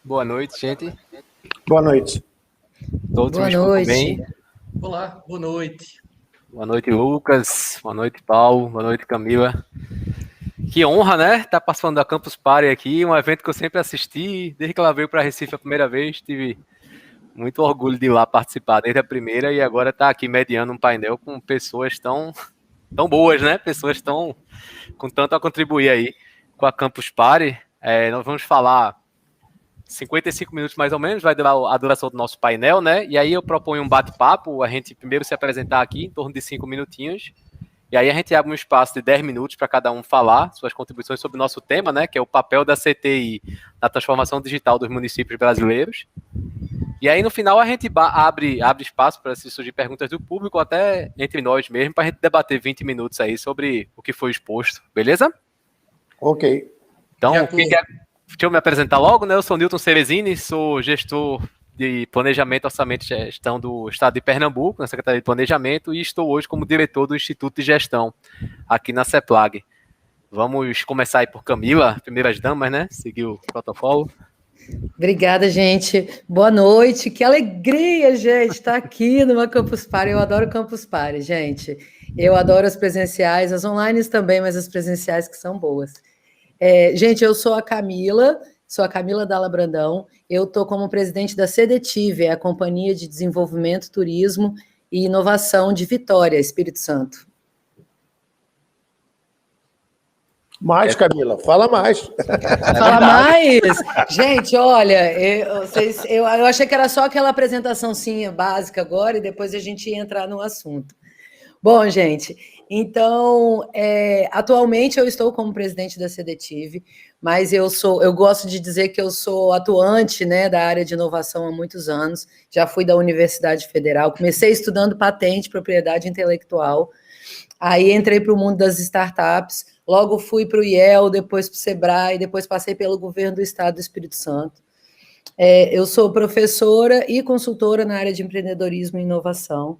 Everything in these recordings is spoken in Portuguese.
Boa noite, gente. Boa noite. Todos me escutam bem? Olá, boa noite. Boa noite, Lucas. Boa noite, Paulo. Boa noite, Camila. Que honra, né? Estar participando da Campus Party aqui, um evento que eu sempre assisti, desde que ela veio para Recife a primeira vez, tive muito orgulho de ir lá participar desde a primeira e agora estar aqui mediando um painel com pessoas tão boas, né? Pessoas com tanto a contribuir aí com a Campus Party. Nós vamos falar 55 minutos mais ou menos, vai durar a duração do nosso painel, né? E aí eu proponho um bate-papo, a gente primeiro se apresentar aqui, em torno de 5 minutinhos, e aí a gente abre um espaço de 10 minutos para cada um falar suas contribuições sobre o nosso tema, né? Que é o papel da CTI na transformação digital dos municípios brasileiros. E aí no final a gente abre espaço para se surgir perguntas do público, até entre nós mesmo, para a gente debater 20 minutos aí sobre o que foi exposto, beleza? Ok. Então, deixa eu me apresentar logo, né? Eu sou Newton Cerezini, sou gestor de Planejamento, Orçamento e Gestão do Estado de Pernambuco, na Secretaria de Planejamento, e estou hoje como diretor do Instituto de Gestão, aqui na CEPLAG. Vamos começar aí por Camila, primeiras damas, né? Seguir o protocolo. Obrigada, gente. Boa noite. Que alegria, gente, estar aqui numa Campus Party. Eu adoro Campus Party, gente. Eu adoro as presenciais, as online também, mas as presenciais que são boas. Gente, eu sou a Camila Dalla Brandão, eu estou como presidente da CDTIV, a Companhia de Desenvolvimento, Turismo e Inovação de Vitória, Espírito Santo. Mais, Camila, fala mais. Fala mais! Gente, olha, eu achei que era só aquela apresentaçãozinha básica agora e depois a gente ia entrar no assunto. Bom, gente, então, atualmente eu estou como presidente da CDTIV, mas eu gosto de dizer que eu sou atuante, né, da área de inovação há muitos anos, já fui da Universidade Federal, comecei estudando patente, propriedade intelectual, aí entrei para o mundo das startups, logo fui para o IEL, depois para o Sebrae, depois passei pelo governo do Estado do Espírito Santo. Eu sou professora e consultora na área de empreendedorismo e inovação.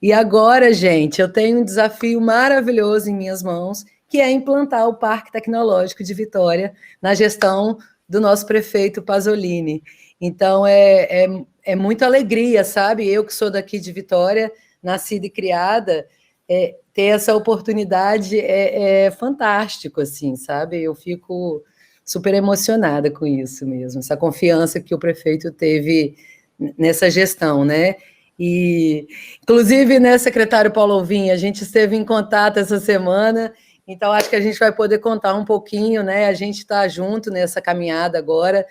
E agora, gente, eu tenho um desafio maravilhoso em minhas mãos, que é implantar o Parque Tecnológico de Vitória na gestão do nosso prefeito Pasolini. Então, é muita alegria, sabe? Eu que sou daqui de Vitória, nascida e criada, ter essa oportunidade é fantástico, assim, sabe? Eu fico super emocionada com isso mesmo, essa confiança que o prefeito teve nessa gestão, né? E, inclusive, né, secretário Paulo Alvim, a gente esteve em contato essa semana, então acho que a gente vai poder contar um pouquinho, né? A gente está junto nessa caminhada agora.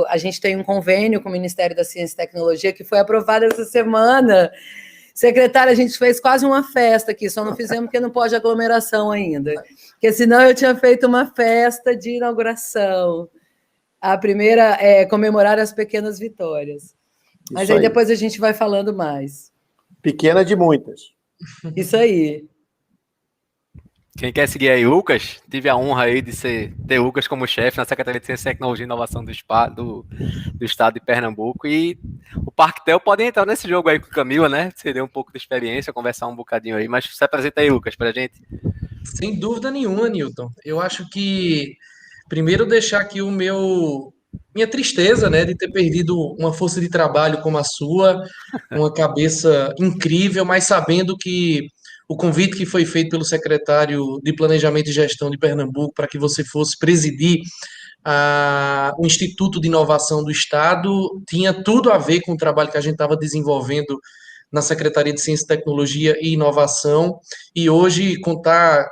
A gente tem um convênio com o Ministério da Ciência e Tecnologia que foi aprovado essa semana. Secretário, a gente fez quase uma festa aqui, só não fizemos porque não pode aglomeração ainda, porque senão eu tinha feito uma festa de inauguração. A primeira é comemorar as pequenas vitórias. Mas aí depois a gente vai falando mais. Pequena de muitas. Isso aí. Quem quer seguir aí, Lucas? Tive a honra aí de ter Lucas como chefe na Secretaria de Ciência, Tecnologia e Inovação do Estado de Pernambuco. E o Parquetel pode entrar nesse jogo aí com Camila, né? Seria um pouco de experiência, conversar um bocadinho aí. Mas se apresenta aí, Lucas, pra gente. Sem dúvida nenhuma, Newton. Eu acho que, primeiro, deixar aqui minha tristeza, né, de ter perdido uma força de trabalho como a sua, uma cabeça incrível, mas sabendo que o convite que foi feito pelo secretário de Planejamento e Gestão de Pernambuco para que você fosse presidir o Instituto de Inovação do Estado tinha tudo a ver com o trabalho que a gente estava desenvolvendo na Secretaria de Ciência, Tecnologia e Inovação, e hoje contar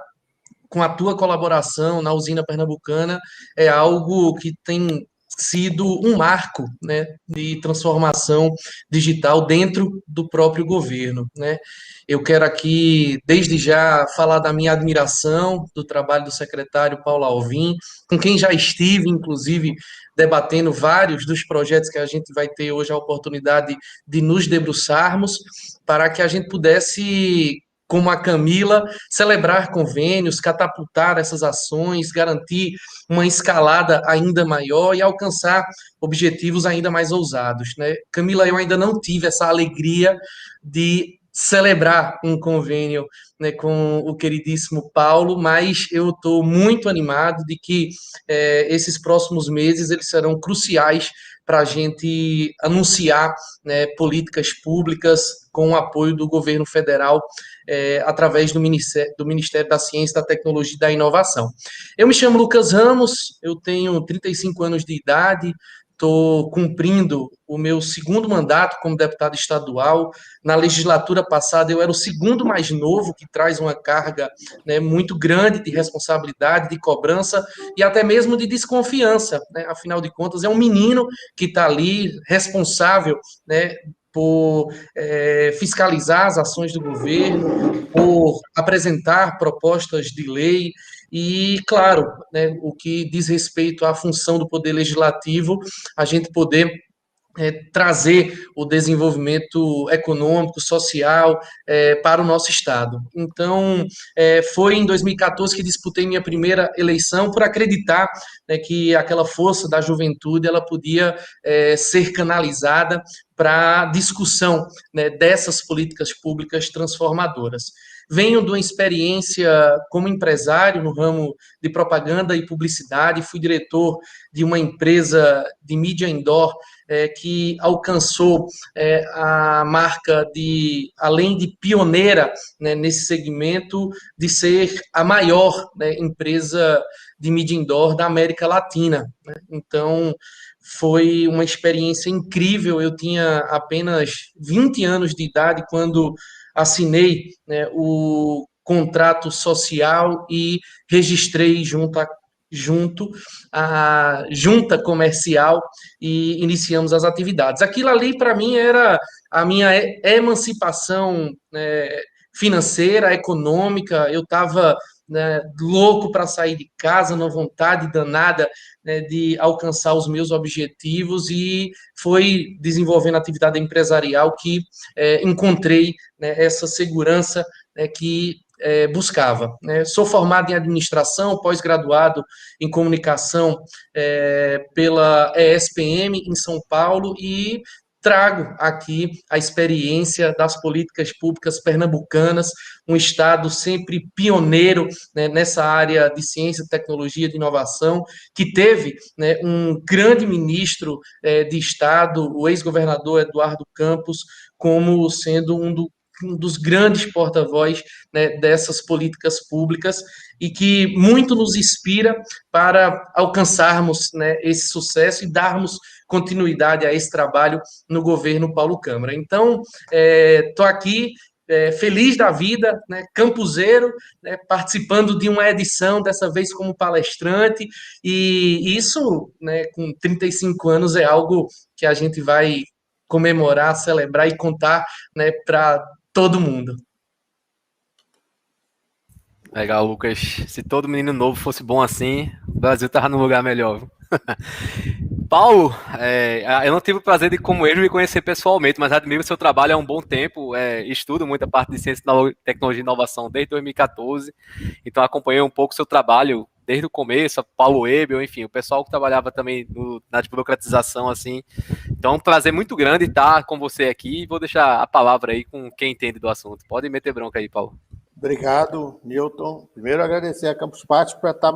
com a tua colaboração na usina pernambucana é algo que tem sido um marco, né, de transformação digital dentro do próprio governo, né? Eu quero aqui, desde já, falar da minha admiração do trabalho do secretário Paulo Alvim, com quem já estive, inclusive, debatendo vários dos projetos que a gente vai ter hoje a oportunidade de nos debruçarmos, para que a gente pudesse, como a Camila, celebrar convênios, catapultar essas ações, garantir uma escalada ainda maior e alcançar objetivos ainda mais ousados, né? Camila, eu ainda não tive essa alegria de celebrar um convênio, né, com o queridíssimo Paulo, mas eu estou muito animado de que esses próximos meses eles serão cruciais para a gente anunciar, né, políticas públicas com o apoio do governo federal através do Ministério da Ciência, da Tecnologia e da Inovação. Eu me chamo Lucas Ramos, eu tenho 35 anos de idade, estou cumprindo o meu segundo mandato como deputado estadual. Na legislatura passada, eu era o segundo mais novo, que traz uma carga, né, muito grande de responsabilidade, de cobrança e até mesmo de desconfiança, né? Afinal de contas, é um menino que está ali responsável, né, por fiscalizar as ações do governo, por apresentar propostas de lei e, claro, né, o que diz respeito à função do Poder Legislativo, a gente poder trazer o desenvolvimento econômico, social para o nosso Estado. Então, foi em 2014 que disputei minha primeira eleição por acreditar, né, que aquela força da juventude ela podia ser canalizada para a discussão, né, dessas políticas públicas transformadoras. Venho de uma experiência como empresário no ramo de propaganda e publicidade, fui diretor de uma empresa de mídia indoor que alcançou a marca de, além de pioneira, né, nesse segmento, de ser a maior, né, empresa de mídia indoor da América Latina, né? Então, foi uma experiência incrível. Eu tinha apenas 20 anos de idade quando assinei, né, o contrato social e registrei junto à junta comercial e iniciamos as atividades. Aquilo ali, para mim, era a minha emancipação, né, financeira, econômica. Eu estava, né, louco para sair de casa, uma vontade danada, né, de alcançar os meus objetivos, e foi desenvolvendo a atividade empresarial que encontrei, né, essa segurança, né, que buscava, né? Sou formado em administração, pós-graduado em comunicação pela ESPM em São Paulo, e trago aqui a experiência das políticas públicas pernambucanas, um estado sempre pioneiro, né, nessa área de ciência, tecnologia, de inovação, que teve, né, um grande ministro de estado, o ex-governador Eduardo Campos, como sendo um dos grandes porta-voz, né, dessas políticas públicas, e que muito nos inspira para alcançarmos, né, esse sucesso e darmos continuidade a esse trabalho no governo Paulo Câmara. Então, estou aqui feliz da vida, né, campuseiro, né, participando de uma edição, dessa vez como palestrante, e isso, né, com 35 anos, é algo que a gente vai comemorar, celebrar e contar, né, para todo mundo. Legal, Lucas. Se todo menino novo fosse bom assim, o Brasil tava num lugar melhor. Paulo, eu não tive o prazer de, como ele, me conhecer pessoalmente, mas admiro o seu trabalho há um bom tempo, estudo muita parte de ciência, tecnologia e inovação desde 2014, então acompanhei um pouco o seu trabalho desde o começo, a Paulo Ebel, enfim, o pessoal que trabalhava também na desburocratização, assim. Então é um prazer muito grande estar com você aqui, e vou deixar a palavra aí com quem entende do assunto. Pode meter bronca aí, Paulo. Obrigado, Newton. Primeiro, agradecer a Campus Party para estar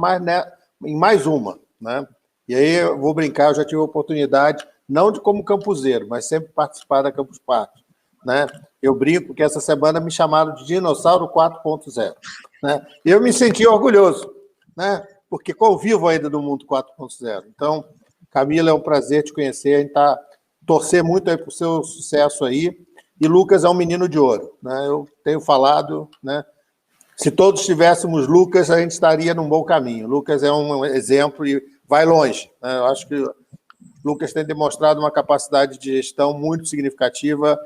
em mais uma, né? E aí eu vou brincar, eu já tive a oportunidade, não de como campuseiro, mas sempre participar da Campus Party, né? Eu brinco que essa semana me chamaram de Dinossauro 4.0, né? E eu me senti orgulhoso, né? Porque convivo ainda no mundo 4.0. Então, Camila, é um prazer te conhecer, a gente torcer muito aí para o seu sucesso aí. E Lucas é um menino de ouro, né? Eu tenho falado, né? Se todos tivéssemos Lucas, a gente estaria num bom caminho. Lucas é um exemplo e vai longe, né? Eu acho que Lucas tem demonstrado uma capacidade de gestão muito significativa.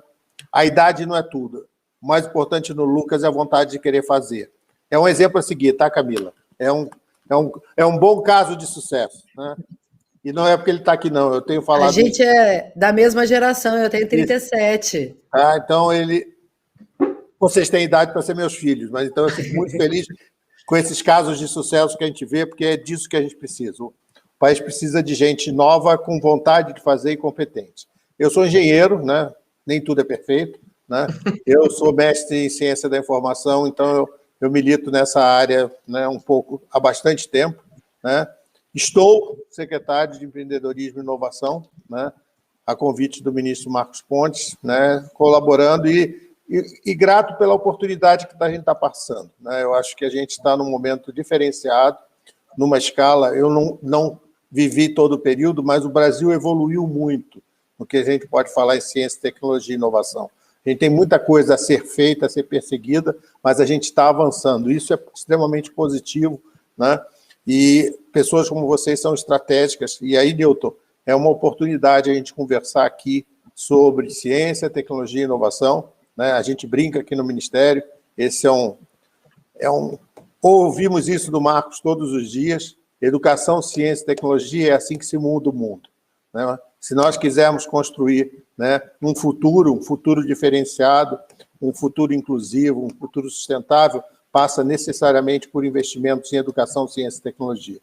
A idade não é tudo. O mais importante no Lucas é a vontade de querer fazer. É um exemplo a seguir, tá, Camila? É um bom caso de sucesso, né? E não é porque ele está aqui, não. Eu tenho falado... A gente é da mesma geração, eu tenho 37. Ah, então vocês têm idade para ser meus filhos, mas então eu fico muito feliz com esses casos de sucesso que a gente vê, porque é disso que a gente precisa. O país precisa de gente nova, com vontade de fazer e competente. Eu sou engenheiro, né? Nem tudo é perfeito, né? Eu sou mestre em ciência da informação, então eu milito nessa área, né, um pouco há bastante tempo, né? Estou secretário de Empreendedorismo e Inovação, né, a convite do ministro Marcos Pontes, né, colaborando e grato pela oportunidade que a gente está passando, né? Eu acho que a gente está num momento diferenciado, numa escala, eu não vivi todo o período, mas o Brasil evoluiu muito no que a gente pode falar em ciência, tecnologia e inovação. A gente tem muita coisa a ser feita, a ser perseguida, mas a gente está avançando. Isso é extremamente positivo, né? E pessoas como vocês são estratégicas. E aí, Newton, é uma oportunidade a gente conversar aqui sobre ciência, tecnologia e inovação, né? A gente brinca aqui no Ministério, esse ouvimos isso do Marcos todos os dias, educação, ciência e tecnologia é assim que se muda o mundo, né? Se nós quisermos construir, né, um futuro diferenciado, um futuro inclusivo, um futuro sustentável, passa necessariamente por investimentos em educação, ciência e tecnologia.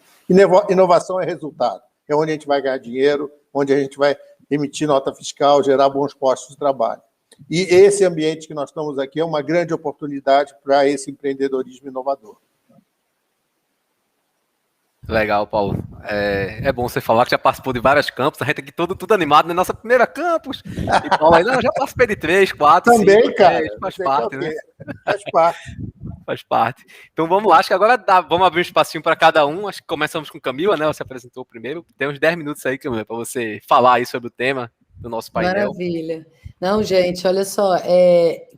Inovação é resultado, é onde a gente vai ganhar dinheiro, onde a gente vai emitir nota fiscal, gerar bons postos de trabalho. E esse ambiente que nós estamos aqui é uma grande oportunidade para esse empreendedorismo inovador. Legal, Paulo. É bom você falar que já participou de vários campos, a gente aqui tudo animado na nossa primeira campus. E Paulo aí, não, já participei de 3, 4, também, 5, cara, 10, faz parte, né? Faz parte. Faz parte. Então vamos lá, acho que agora vamos abrir um espacinho para cada um. Acho que começamos com Camila, né? Você apresentou primeiro. Tem uns 10 minutos aí, Camila, para você falar aí sobre o tema do nosso painel. Maravilha. Não, gente, olha só,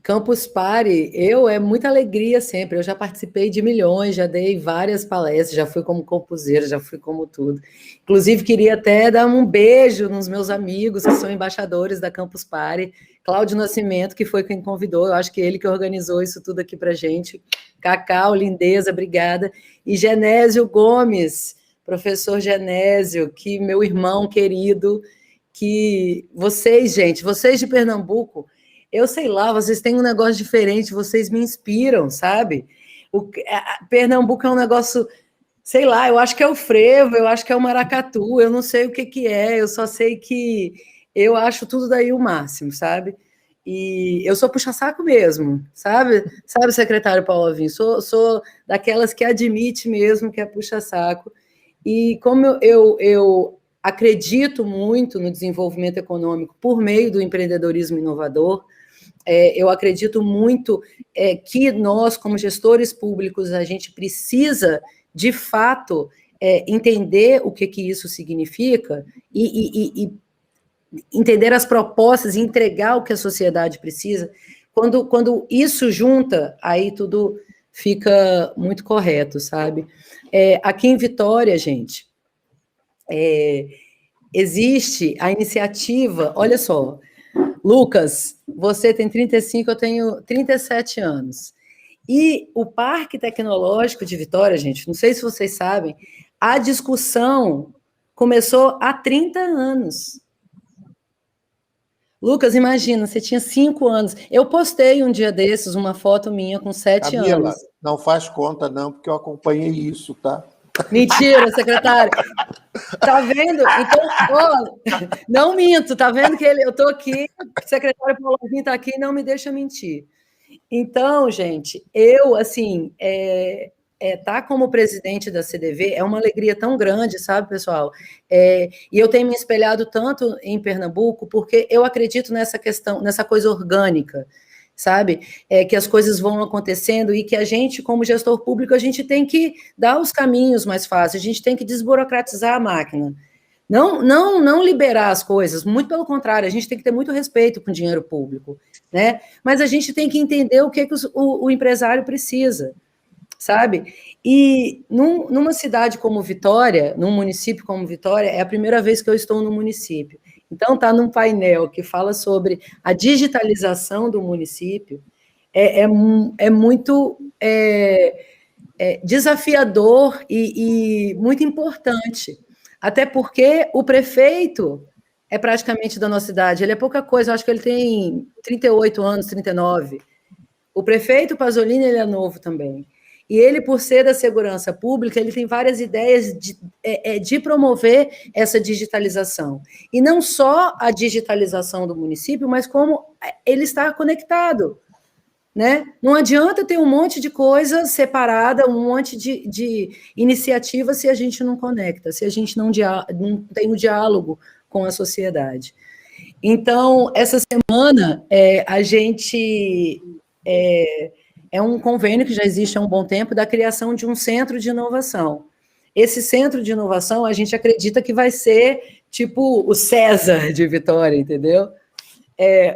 Campus Party, é muita alegria sempre. Eu já participei de milhões, já dei várias palestras, já fui como composeira, já fui como tudo. Inclusive, queria até dar um beijo nos meus amigos que são embaixadores da Campus Party. Cláudio Nascimento, que foi quem convidou, eu acho que ele que organizou isso tudo aqui para gente. Cacau, lindeza, obrigada. E Genésio Gomes, professor Genésio, que meu irmão querido, que vocês, gente, vocês de Pernambuco, eu sei lá, vocês têm um negócio diferente, vocês me inspiram, sabe? Pernambuco é um negócio, sei lá, eu acho que é o frevo, eu acho que é o maracatu, eu não sei o que é, eu só sei que eu acho tudo daí o máximo, sabe? E eu sou puxa-saco mesmo, sabe? Sabe, secretário Paulo Alvim? Sou daquelas que admite mesmo que é puxa-saco. E como eu acredito muito no desenvolvimento econômico por meio do empreendedorismo inovador, eu acredito muito que nós, como gestores públicos, a gente precisa, de fato, entender o que isso significa e entender as propostas e entregar o que a sociedade precisa. Quando isso junta, aí tudo fica muito correto, sabe? Aqui em Vitória, gente, existe a iniciativa, olha só, Lucas, você tem 35, eu tenho 37 anos. E o Parque Tecnológico de Vitória, gente, não sei se vocês sabem, a discussão começou há 30 anos. Lucas, imagina, você tinha 5 anos. Eu postei um dia desses uma foto minha com 7 Camila, anos. não faz conta não, porque eu acompanhei isso, tá? Mentira, secretário. Tá vendo? Então, não minto, tá vendo que eu tô aqui, o secretário Paulo Alvim tá aqui e não me deixa mentir. Então, gente, eu, assim, tá como presidente da CDV é uma alegria tão grande, sabe, pessoal? E eu tenho me espelhado tanto em Pernambuco porque eu acredito nessa questão, nessa coisa orgânica, sabe? Que as coisas vão acontecendo e que a gente, como gestor público, a gente tem que dar os caminhos mais fáceis, a gente tem que desburocratizar a máquina. Não liberar as coisas, muito pelo contrário, a gente tem que ter muito respeito com o dinheiro público, né? Mas a gente tem que entender o que o empresário precisa, sabe? E numa cidade como Vitória, num município como Vitória, é a primeira vez que eu estou no município. Então, está num painel que fala sobre a digitalização do município, é muito desafiador e muito importante. Até porque o prefeito é praticamente da nossa idade, ele é pouca coisa, eu acho que ele tem 38 anos, 39. O prefeito Pasolini, ele é novo também. E ele, por ser da segurança pública, ele tem várias ideias de promover essa digitalização. E não só a digitalização do município, mas como ele está conectado. Né? Não adianta ter um monte de coisa separada, um monte de iniciativa se a gente não conecta, se a gente não tem um diálogo com a sociedade. Então, essa semana, a gente... É um convênio que já existe há um bom tempo da criação de um centro de inovação. Esse centro de inovação, a gente acredita que vai ser tipo o César de Vitória, entendeu?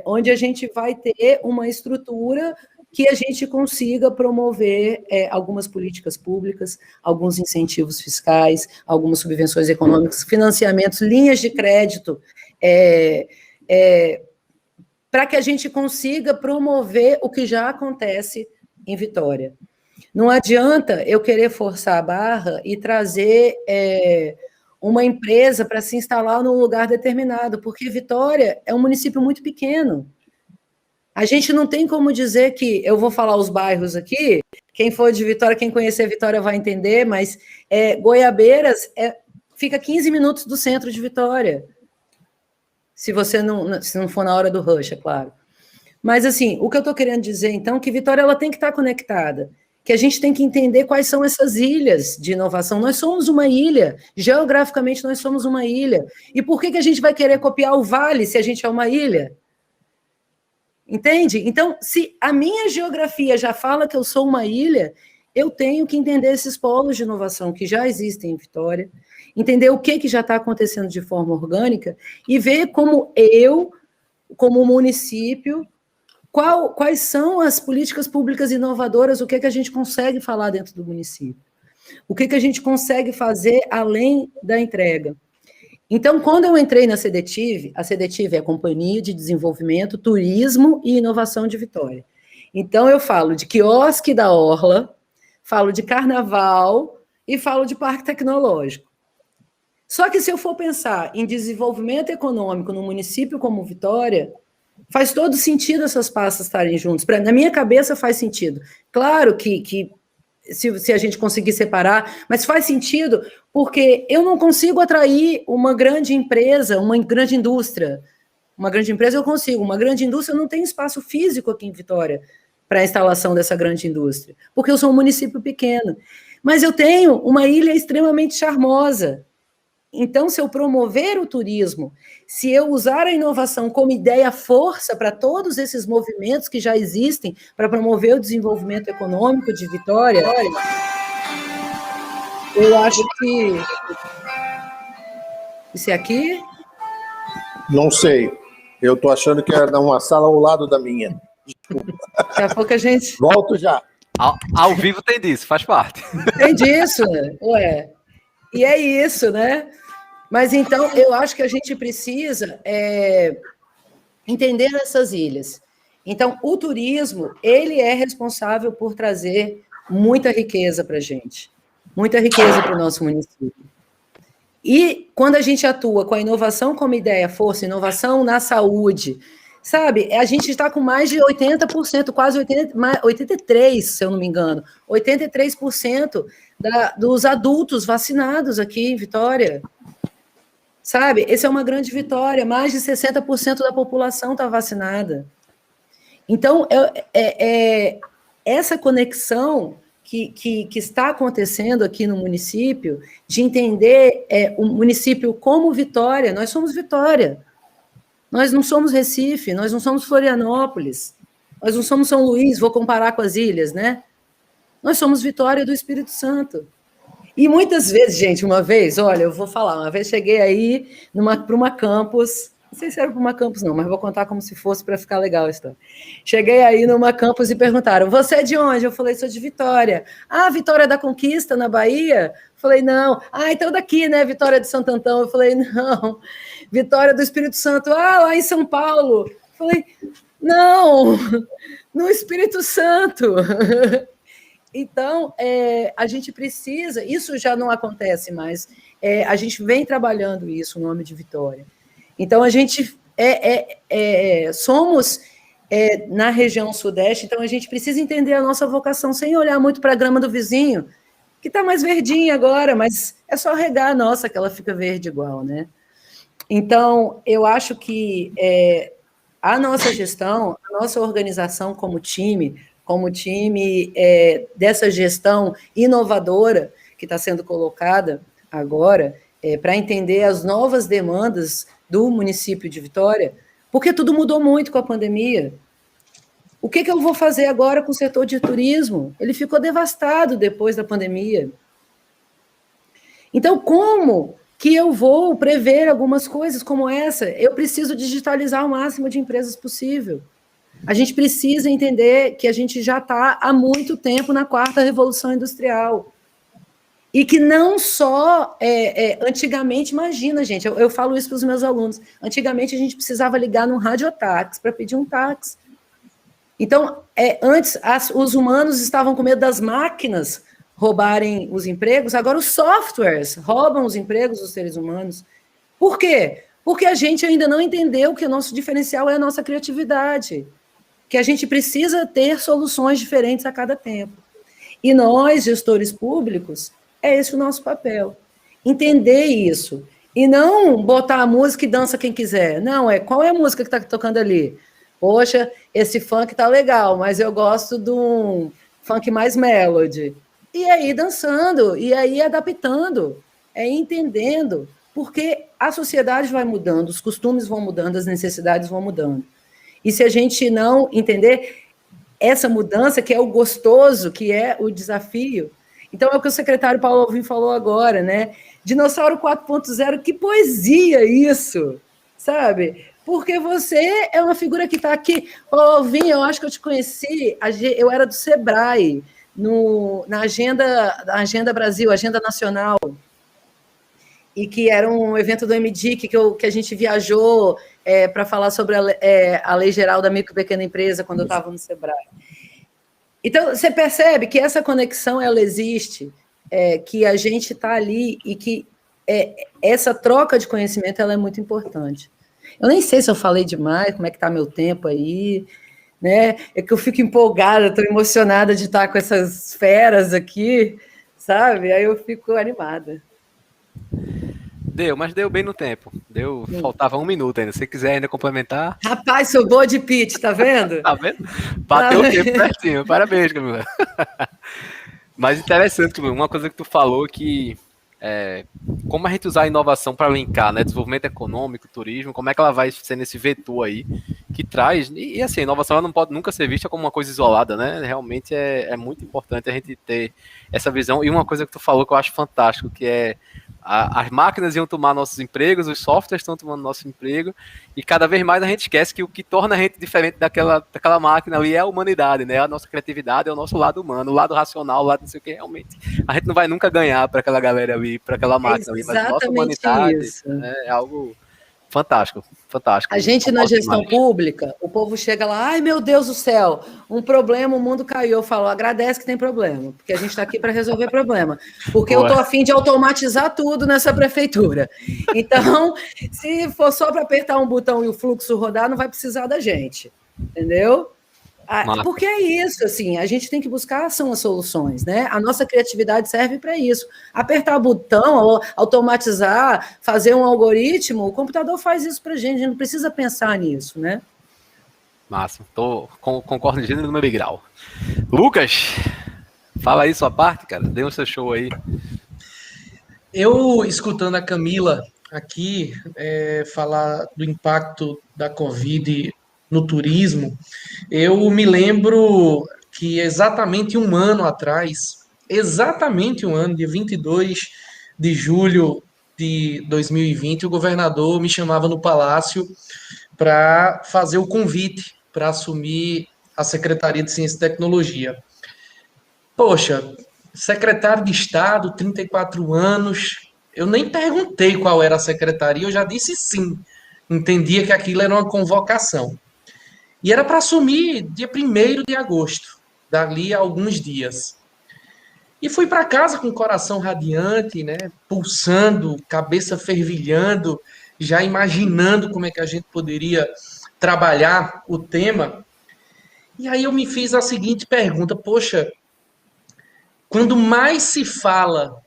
Onde a gente vai ter uma estrutura que a gente consiga promover algumas políticas públicas, alguns incentivos fiscais, algumas subvenções econômicas, financiamentos, linhas de crédito, para que a gente consiga promover o que já acontece em Vitória. Não adianta eu querer forçar a barra e trazer uma empresa para se instalar num lugar determinado, porque Vitória é um município muito pequeno. A gente não tem como dizer que, eu vou falar os bairros aqui, quem for de Vitória, quem conhecer Vitória vai entender, mas Goiabeiras fica 15 minutos do centro de Vitória, se não for na hora do rush, é claro. Mas, assim, o que eu estou querendo dizer, então, que Vitória ela tem que estar conectada, que a gente tem que entender quais são essas ilhas de inovação. Nós somos uma ilha, geograficamente nós somos uma ilha. E por que a gente vai querer copiar o Vale se a gente é uma ilha? Entende? Então, se a minha geografia já fala que eu sou uma ilha, eu tenho que entender esses polos de inovação que já existem em Vitória, entender o que já está acontecendo de forma orgânica e ver como eu, como município, quais são as políticas públicas inovadoras, o que a gente consegue falar dentro do município, o que a gente consegue fazer além da entrega. Então, quando eu entrei na CDTIV, a CDTIV é a Companhia de Desenvolvimento, Turismo e Inovação de Vitória. Então, eu falo de quiosque da Orla, falo de carnaval e falo de parque tecnológico. Só que se eu for pensar em desenvolvimento econômico no município como Vitória, faz todo sentido essas pastas estarem juntas. Na minha cabeça faz sentido. Claro que se a gente conseguir separar, mas faz sentido porque eu não consigo atrair uma grande empresa, uma grande indústria. Uma grande empresa eu consigo, uma grande indústria não tem espaço físico aqui em Vitória para a instalação dessa grande indústria, porque eu sou um município pequeno. Mas eu tenho uma ilha extremamente charmosa. Então, se eu promover o turismo, se eu usar a inovação como ideia força para todos esses movimentos que já existem para promover o desenvolvimento econômico de Vitória, eu acho que... Isso é aqui? Não sei. Eu estou achando que era uma sala ao lado da minha. Desculpa. Daqui a pouco a gente... Volto já. Ao vivo tem disso, faz parte. Tem disso, né? Ué. E é isso, né? Mas, então, eu acho que a gente precisa entender essas ilhas. Então, o turismo, ele é responsável por trazer muita riqueza para a gente, muita riqueza para o nosso município. E, quando a gente atua com a inovação como ideia, força, inovação na saúde, sabe, a gente está com mais de 80%, quase 83%, se eu não me engano, 83% dos adultos vacinados aqui em Vitória. Sabe, essa é uma grande vitória, mais de 60% da população está vacinada. Então, essa conexão que está acontecendo aqui no município, de entender o município como Vitória, nós somos Vitória, nós não somos Recife, nós não somos Florianópolis, nós não somos São Luís, vou comparar com as ilhas, né? Nós somos Vitória do Espírito Santo. E muitas vezes, gente, uma vez, olha, eu vou falar, uma vez cheguei aí para uma campus, não sei se era para uma campus não, mas vou contar como se fosse para ficar legal a história. Cheguei aí numa campus e perguntaram, você é de onde? Eu falei, sou de Vitória. Ah, Vitória da Conquista, na Bahia? Eu falei, não. Ah, então daqui, né, Vitória de Santo Antão? Eu falei, não. Vitória do Espírito Santo. Ah, lá em São Paulo. Eu falei, não, no Espírito Santo. Então, a gente precisa, isso já não acontece mais, a gente vem trabalhando isso no nome de Vitória. Então, a gente somos na região sudeste, então a gente precisa entender a nossa vocação sem olhar muito para a grama do vizinho, que está mais verdinha agora, mas é só regar a nossa que ela fica verde igual, né? Então, eu acho que a nossa gestão, a nossa organização como time dessa gestão inovadora que está sendo colocada agora, para entender as novas demandas do município de Vitória, porque tudo mudou muito com a pandemia. O que eu vou fazer agora com o setor de turismo? Ele ficou devastado depois da pandemia. Então, como que eu vou prever algumas coisas como essa? Eu preciso digitalizar o máximo de empresas possível. A gente precisa entender que a gente já está há muito tempo na quarta revolução industrial. E que não só, antigamente, imagina, gente, eu falo isso para os meus alunos, antigamente a gente precisava ligar num radiotáxi para pedir um táxi. Então, antes os humanos estavam com medo das máquinas roubarem os empregos, agora os softwares roubam os empregos dos seres humanos. Por quê? Porque a gente ainda não entendeu que o nosso diferencial é a nossa criatividade, que a gente precisa ter soluções diferentes a cada tempo. E nós, gestores públicos, é esse o nosso papel. Entender isso. E não botar a música e dança quem quiser. Não, qual é a música que está tocando ali? Poxa, esse funk tá legal, mas eu gosto de um funk mais melody. E aí dançando, e aí adaptando, entendendo, porque a sociedade vai mudando, os costumes vão mudando, as necessidades vão mudando. E se a gente não entender essa mudança, que é o gostoso, que é o desafio, então é o que o secretário Paulo Alvim falou agora, né? Dinossauro 4.0, que poesia isso, sabe? Porque você é uma figura que está aqui. Alvim, eu acho que eu te conheci, eu era do Sebrae, na Agenda Brasil, Agenda Nacional, e que era um evento do MDIC que a gente viajou para falar sobre a Lei Geral da Micro e Pequena Empresa, quando eu estava no Sebrae. Então, você percebe que essa conexão, ela existe, que a gente está ali e que essa troca de conhecimento ela é muito importante. Eu nem sei se eu falei demais, como é que está meu tempo aí, né? É que eu fico empolgada, estou emocionada de estar com essas feras aqui, sabe? Aí eu fico animada. Mas deu bem no tempo. Faltava 1 minuto ainda. Se você quiser ainda complementar. Rapaz, sou boa de pitch, tá vendo? Tá vendo? Bateu o tempo certinho. Parabéns, Camila. Mas interessante, Camila, uma coisa que tu falou que como a gente usar a inovação para linkar, né? Desenvolvimento econômico, turismo, como é que ela vai ser nesse vetor aí que traz. E assim, a inovação ela não pode nunca ser vista como uma coisa isolada, né? Realmente é muito importante a gente ter essa visão. E uma coisa que tu falou que eu acho fantástico, que é as máquinas iam tomar nossos empregos, os softwares estão tomando nosso emprego, e cada vez mais a gente esquece que o que torna a gente diferente daquela máquina ali é a humanidade, né? A nossa criatividade é o nosso lado humano, o lado racional, o lado não sei o que, realmente. A gente não vai nunca ganhar para aquela galera ali, para aquela máquina ali, mas a nossa humanidade é algo fantástico, fantástico. A gente na gestão pública, o povo chega lá, ai meu Deus do céu, um problema, o mundo caiu. Eu falo, agradece que tem problema, porque a gente está aqui para resolver problema. Porque eu estou a fim de automatizar tudo nessa prefeitura. Então, se for só para apertar um botão e o fluxo rodar, não vai precisar da gente, entendeu? Porque é isso, assim, a gente tem que buscar são as soluções, né? A nossa criatividade serve para isso. Apertar botão, automatizar, fazer um algoritmo, o computador faz isso para a gente não precisa pensar nisso, né? Massa, concordo em gênero no meu grau. Lucas, fala aí sua parte, cara, dê um seu show aí. Eu, escutando a Camila aqui falar do impacto da Covid no turismo, eu me lembro que exatamente 1 ano atrás, dia 22 de julho de 2020, o governador me chamava no Palácio para fazer o convite para assumir a Secretaria de Ciência e Tecnologia. Poxa, secretário de Estado, 34 anos, eu nem perguntei qual era a secretaria, eu já disse sim. Entendia que aquilo era uma convocação. E era para assumir dia 1º de agosto, dali a alguns dias. E fui para casa com o coração radiante, né, pulsando, cabeça fervilhando, já imaginando como é que a gente poderia trabalhar o tema. E aí eu me fiz a seguinte pergunta: poxa, quando mais se fala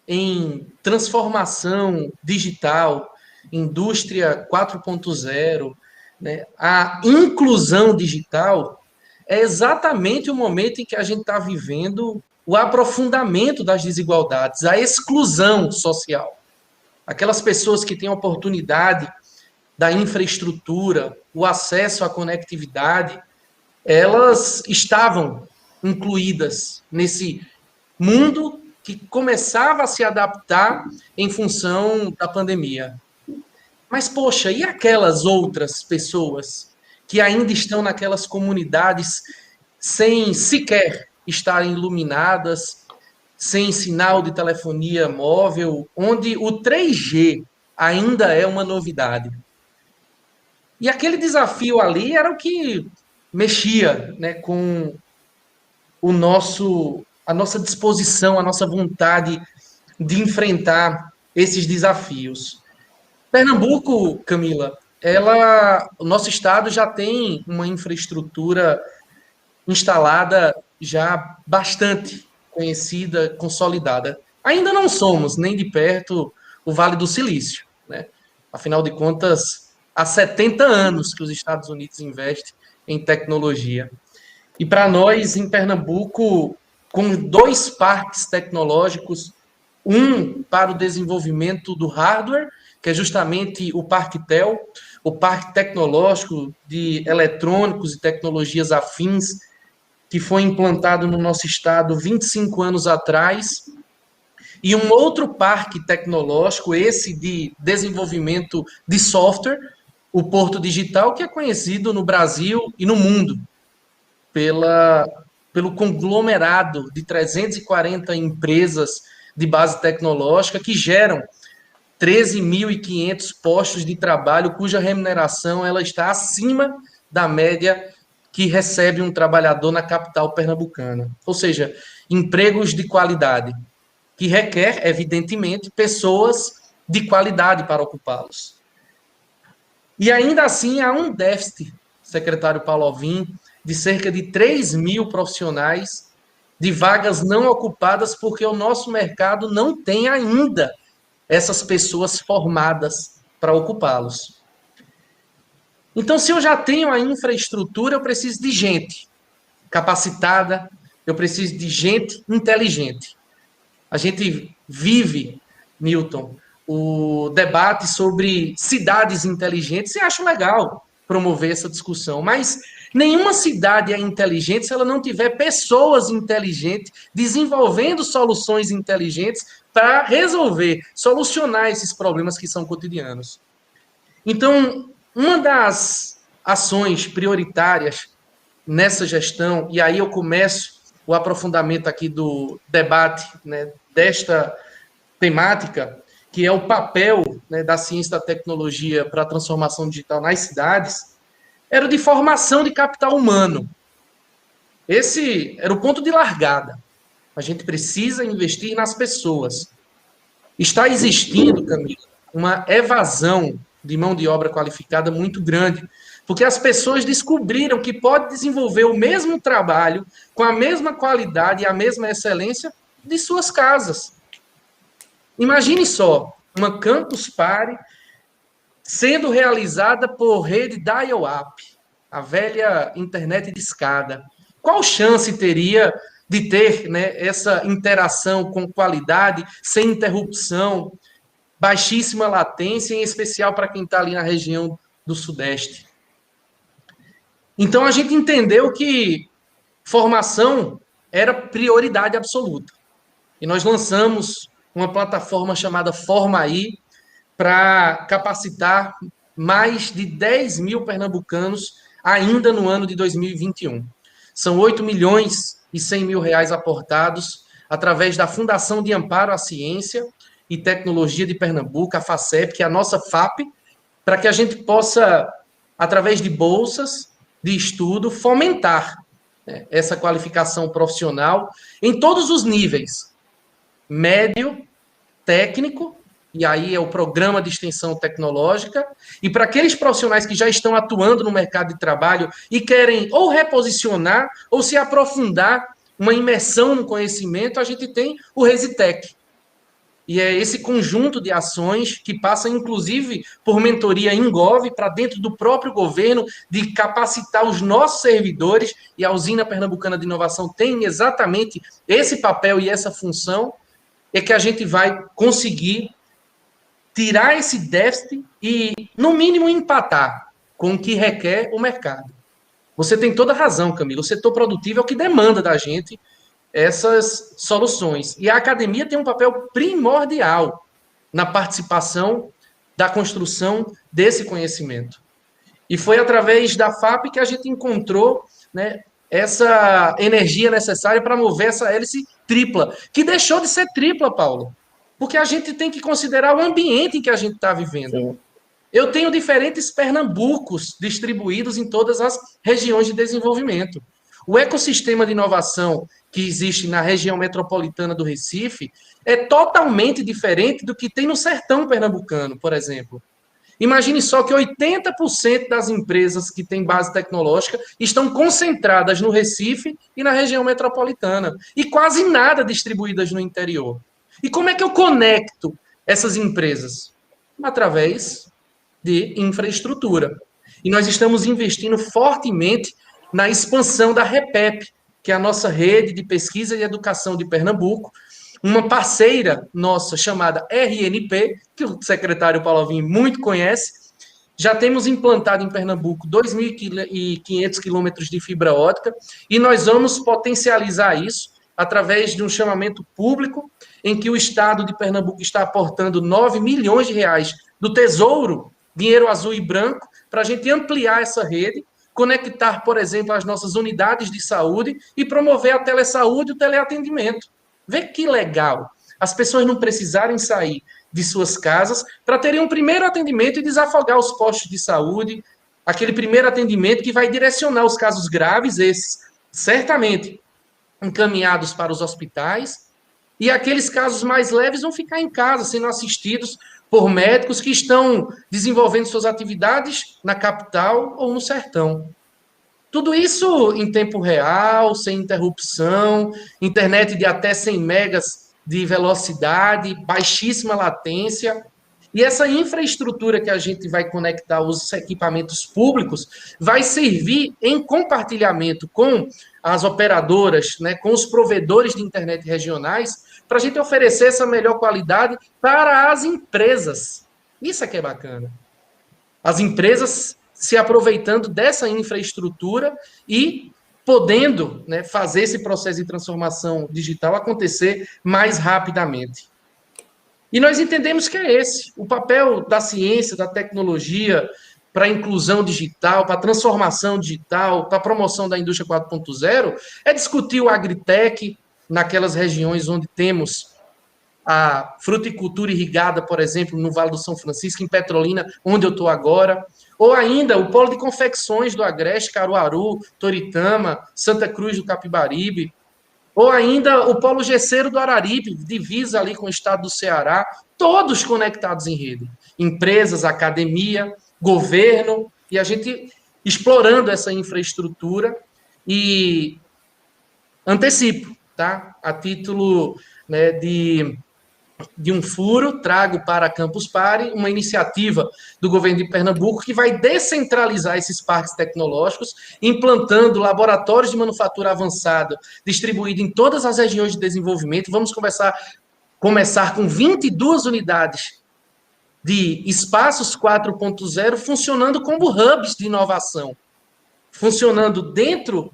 em transformação digital, indústria 4.0, né, a inclusão digital, é exatamente o momento em que a gente está vivendo o aprofundamento das desigualdades, a exclusão social. Aquelas pessoas que têm a oportunidade da infraestrutura, o acesso à conectividade, elas estavam incluídas nesse mundo que começava a se adaptar em função da pandemia. Mas, poxa, e aquelas outras pessoas que ainda estão naquelas comunidades sem sequer estarem iluminadas, sem sinal de telefonia móvel, onde o 3G ainda é uma novidade? E aquele desafio ali era o que mexia, né, com a nossa disposição, a nossa vontade de enfrentar esses desafios. Pernambuco, Camila, o nosso estado já tem uma infraestrutura instalada já bastante conhecida, consolidada. Ainda não somos nem de perto o Vale do Silício, né? Afinal de contas, há 70 anos que os Estados Unidos investem em tecnologia. E para nós, em Pernambuco, com 2 parques tecnológicos, um para o desenvolvimento do hardware, que é justamente o Parque TEL, o Parque Tecnológico de Eletrônicos e Tecnologias Afins, que foi implantado no nosso estado 25 anos atrás, e um outro parque tecnológico, esse de desenvolvimento de software, o Porto Digital, que é conhecido no Brasil e no mundo pelo conglomerado de 340 empresas de base tecnológica que geram 13.500 postos de trabalho, cuja remuneração ela está acima da média que recebe um trabalhador na capital pernambucana. Ou seja, empregos de qualidade, que requer, evidentemente, pessoas de qualidade para ocupá-los. E ainda assim há um déficit, secretário Paulo Alvim, de cerca de 3.000 profissionais de vagas não ocupadas, porque o nosso mercado não tem ainda essas pessoas formadas para ocupá-los. Então, se eu já tenho a infraestrutura, eu preciso de gente capacitada, eu preciso de gente inteligente. A gente vive, Newton, o debate sobre cidades inteligentes, e acho legal promover essa discussão, mas nenhuma cidade é inteligente se ela não tiver pessoas inteligentes desenvolvendo soluções inteligentes para resolver, solucionar esses problemas que são cotidianos. Então, uma das ações prioritárias nessa gestão, e aí eu começo o aprofundamento aqui do debate, né, desta temática, que é o papel, né, da ciência e da tecnologia para a transformação digital nas cidades, era o de formação de capital humano. Esse era o ponto de largada. A gente precisa investir nas pessoas. Está existindo, Camila, uma evasão de mão de obra qualificada muito grande, porque as pessoas descobriram que pode desenvolver o mesmo trabalho com a mesma qualidade e a mesma excelência de suas casas. Imagine só, uma Campus Party sendo realizada por rede dial-up, a velha internet de escada. Qual chance teria de ter, né, essa interação com qualidade, sem interrupção, baixíssima latência, em especial para quem está ali na região do Sudeste? Então, a gente entendeu que formação era prioridade absoluta. E nós lançamos uma plataforma chamada Formaí para capacitar mais de 10.000 pernambucanos ainda no ano de 2021. São 8 milhões e 100 mil reais aportados através da Fundação de Amparo à Ciência e Tecnologia de Pernambuco, a FACEP, que é a nossa FAP, para que a gente possa, através de bolsas de estudo, fomentar, né, essa qualificação profissional em todos os níveis, médio, técnico e aí é o programa de extensão tecnológica, e para aqueles profissionais que já estão atuando no mercado de trabalho e querem ou reposicionar ou se aprofundar, uma imersão no conhecimento, a gente tem o Resitec. E é esse conjunto de ações que passa, inclusive, por mentoria em Gov, para dentro do próprio governo, de capacitar os nossos servidores, e a Usina Pernambucana de Inovação tem exatamente esse papel e essa função, é que a gente vai conseguir tirar esse déficit e, no mínimo, empatar com o que requer o mercado. Você tem toda a razão, Camilo. O setor produtivo é o que demanda da gente essas soluções. E a academia tem um papel primordial na participação da construção desse conhecimento. E foi através da FAP que a gente encontrou, né, essa energia necessária para mover essa hélice tripla, que deixou de ser tripla, Paulo, porque a gente tem que considerar o ambiente em que a gente está vivendo. Sim. Eu tenho diferentes Pernambucos distribuídos em todas as regiões de desenvolvimento. O ecossistema de inovação que existe na região metropolitana do Recife é totalmente diferente do que tem no sertão pernambucano, por exemplo. Imagine só que 80% das empresas que têm base tecnológica estão concentradas no Recife e na região metropolitana, e quase nada distribuídas no interior. E como é que eu conecto essas empresas? Através de infraestrutura. E nós estamos investindo fortemente na expansão da REPEP, que é a nossa rede de pesquisa e educação de Pernambuco, uma parceira nossa chamada RNP, que o secretário Paulo Alvim muito conhece. Já temos implantado em Pernambuco 2.500 quilômetros de fibra ótica, e nós vamos potencializar isso através de um chamamento público, em que o Estado de Pernambuco está aportando 9 milhões de reais do Tesouro, dinheiro azul e branco, para a gente ampliar essa rede, conectar, por exemplo, as nossas unidades de saúde e promover a telesaúde e o teleatendimento. Vê que legal. As pessoas não precisarem sair de suas casas para terem um primeiro atendimento e desafogar os postos de saúde, aquele primeiro atendimento que vai direcionar os casos graves, esses, certamente, encaminhados para os hospitais, e aqueles casos mais leves vão ficar em casa, sendo assistidos por médicos que estão desenvolvendo suas atividades na capital ou no sertão. Tudo isso em tempo real, sem interrupção, internet de até 100 megas de velocidade, baixíssima latência. E essa infraestrutura que a gente vai conectar os equipamentos públicos vai servir em compartilhamento com as operadoras, né, com os provedores de internet regionais, para a gente oferecer essa melhor qualidade para as empresas. Isso é que é bacana. As empresas se aproveitando dessa infraestrutura e podendo, né, fazer esse processo de transformação digital acontecer mais rapidamente. E nós entendemos que é esse, o papel da ciência, da tecnologia para a inclusão digital, para a transformação digital, para a promoção da indústria 4.0, é discutir o agritech naquelas regiões onde temos a fruticultura irrigada, por exemplo, no Vale do São Francisco, em Petrolina, onde eu estou agora, ou ainda o polo de confecções do Agreste, Caruaru, Toritama, Santa Cruz do Capibaribe, ou ainda o polo gesseiro do Araripe, divisa ali com o estado do Ceará, todos conectados em rede. Empresas, academia, governo, e a gente explorando essa infraestrutura e antecipo, tá? A título, né, de um furo, trago para a Campus Party uma iniciativa do governo de Pernambuco que vai descentralizar esses parques tecnológicos, implantando laboratórios de manufatura avançada, distribuídos em todas as regiões de desenvolvimento. Vamos começar com 22 unidades de espaços 4.0 funcionando como hubs de inovação, funcionando dentro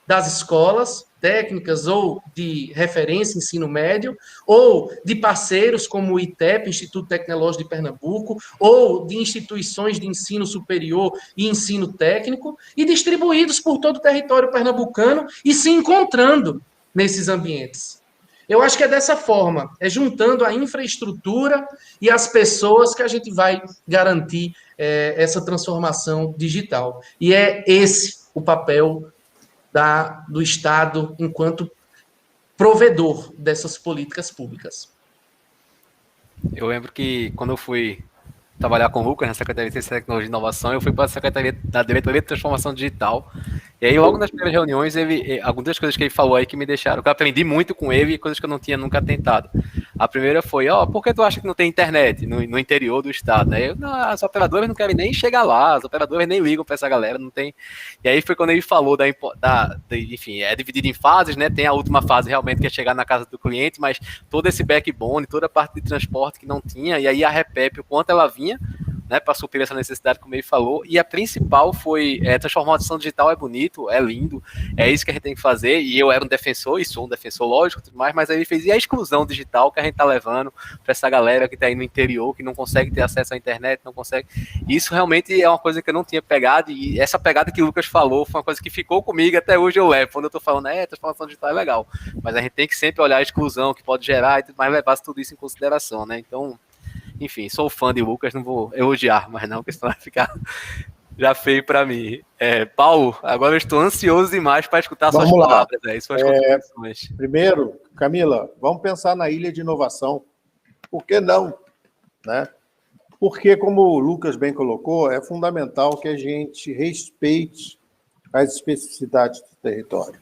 das escolas técnicas ou de referência ensino médio, ou de parceiros como o ITEP, Instituto Tecnológico de Pernambuco, ou de instituições de ensino superior e ensino técnico, e distribuídos por todo o território pernambucano e se encontrando nesses ambientes. Eu acho que é dessa forma, é juntando a infraestrutura e as pessoas que a gente vai garantir essa transformação digital. E é esse o papel do Estado enquanto provedor dessas políticas públicas. Eu lembro que quando eu fui trabalhar com o Lucas na Secretaria de Ciência, Tecnologia e Inovação, eu fui para a Secretaria da Diretoria de Transformação Digital. E aí, logo nas primeiras reuniões, algumas coisas que ele falou aí que me deixaram, que eu aprendi muito com ele e coisas que eu não tinha nunca tentado. A primeira foi, por que tu acha que não tem internet no interior do estado? Aí não, as operadoras não querem nem chegar lá, as operadoras nem ligam para essa galera, não tem. E aí foi quando ele falou enfim, é dividido em fases, né? Tem a última fase realmente que é chegar na casa do cliente, mas todo esse backbone, toda a parte de transporte que não tinha, e aí a Repep, o quanto ela vinha, né, para suprir essa necessidade, como ele falou, e a principal foi transformação digital é bonito, é lindo, é isso que a gente tem que fazer, e eu era um defensor, e sou um defensor lógico, tudo mais, mas aí ele fez, e a exclusão digital que a gente tá levando para essa galera que tá aí no interior, que não consegue ter acesso à internet, não consegue, isso realmente é uma coisa que eu não tinha pegado, e essa pegada que o Lucas falou foi uma coisa que ficou comigo, até hoje eu levo, quando eu tô falando, transformação digital é legal, mas a gente tem que sempre olhar a exclusão que pode gerar, e tudo mais, levar tudo isso em consideração, né, então... Enfim, sou fã de Lucas, não vou elogiar, mas não, porque senão vai ficar já feio para mim. Paulo, agora eu estou ansioso demais para escutar suas palavras, suas contribuições. Primeiro, Camila, vamos pensar na ilha de inovação. Por que não? Né? Porque, como o Lucas bem colocou, é fundamental que a gente respeite as especificidades do território.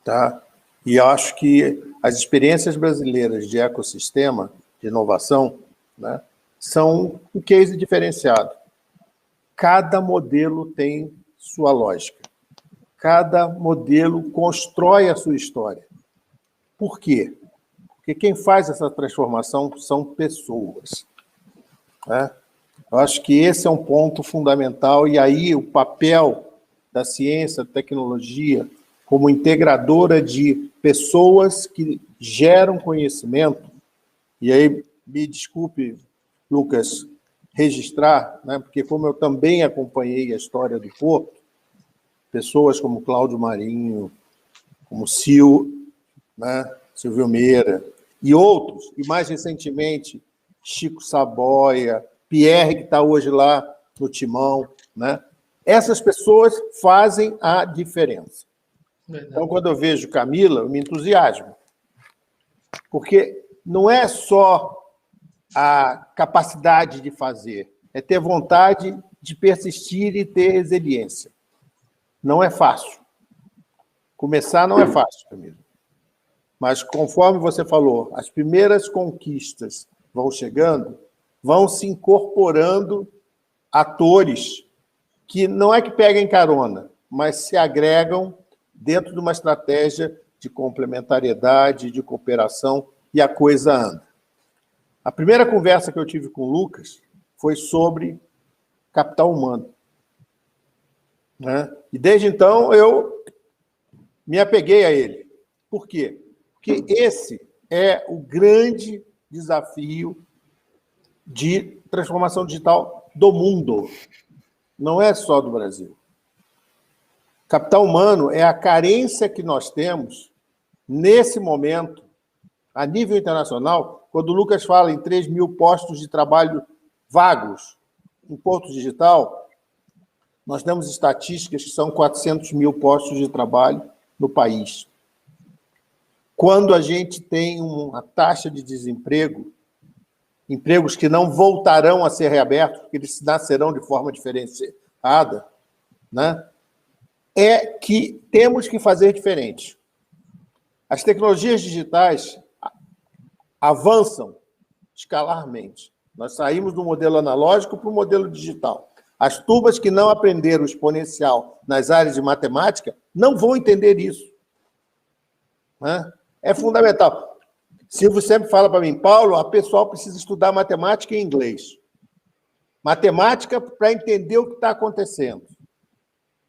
Tá? E eu acho que as experiências brasileiras de ecossistema, de inovação, né, são um case diferenciado. Cada modelo tem sua lógica. Cada modelo constrói a sua história. Por quê? Porque quem faz essa transformação são pessoas. Né? Eu acho que esse é um ponto fundamental, e aí o papel da ciência, da tecnologia, como integradora de pessoas que geram conhecimento. E aí, me desculpe, Lucas, registrar, né, porque como eu também acompanhei a história do Porto, pessoas como Cláudio Marinho, como né, Silvio Meira, e outros, e mais recentemente, Chico Saboia, Pierre, que está hoje lá no timão, né? Essas pessoas fazem a diferença. Verdade. Então, quando eu vejo Camila, eu me entusiasmo, porque não é só a capacidade de fazer, é ter vontade de persistir e ter resiliência. Não é fácil. Começar não é fácil, Camila. Mas, conforme você falou, as primeiras conquistas vão chegando, vão se incorporando atores que não é que peguem carona, mas se agregam dentro de uma estratégia de complementariedade, de cooperação, e a coisa anda. A primeira conversa que eu tive com o Lucas foi sobre capital humano. Né? E desde então eu me apeguei a ele. Por quê? Porque esse é o grande desafio de transformação digital do mundo. Não é só do Brasil. Capital humano é a carência que nós temos nesse momento, a nível internacional, quando o Lucas fala em 3 mil postos de trabalho vagos em Porto Digital, nós temos estatísticas que são 400 mil postos de trabalho no país. Quando a gente tem uma taxa de desemprego, empregos que não voltarão a ser reabertos, porque eles nascerão de forma diferenciada, né? É que temos que fazer diferente. As tecnologias digitais avançam escalarmente. Nós saímos do modelo analógico para o modelo digital. As turmas que não aprenderam o exponencial nas áreas de matemática não vão entender isso. Né? É fundamental. Silvio sempre fala para mim, Paulo, a pessoal precisa estudar matemática e inglês. Matemática para entender o que está acontecendo.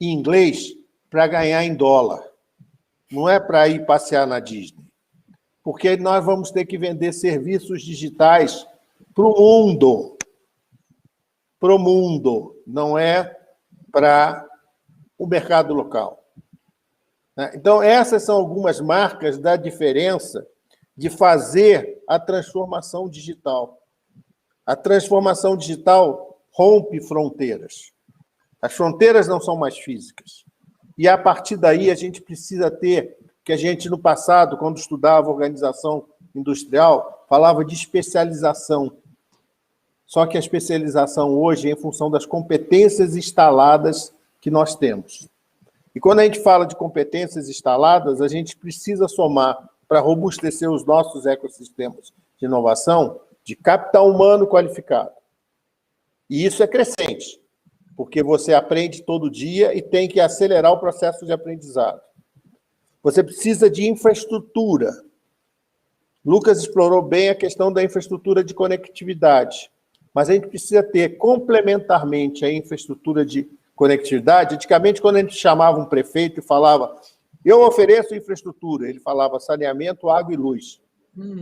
E inglês para ganhar em dólar. Não é para ir passear na Disney. Porque nós vamos ter que vender serviços digitais para o mundo. Para o mundo, não é para o mercado local. Então, essas são algumas marcas da diferença de fazer a transformação digital. A transformação digital rompe fronteiras. As fronteiras não são mais físicas. E, a partir daí, a gente precisa ter, que a gente, no passado, quando estudava organização industrial falava de especialização. Só que a especialização hoje é em função das competências instaladas que nós temos. E quando a gente fala de competências instaladas, a gente precisa somar, para robustecer os nossos ecossistemas de inovação, de capital humano qualificado. E isso é crescente, porque você aprende todo dia e tem que acelerar o processo de aprendizado. Você precisa de infraestrutura. Lucas explorou bem a questão da infraestrutura de conectividade, mas a gente precisa ter, complementarmente, a infraestrutura de conectividade. Antigamente, quando a gente chamava um prefeito e falava, eu ofereço infraestrutura, ele falava saneamento, água e luz.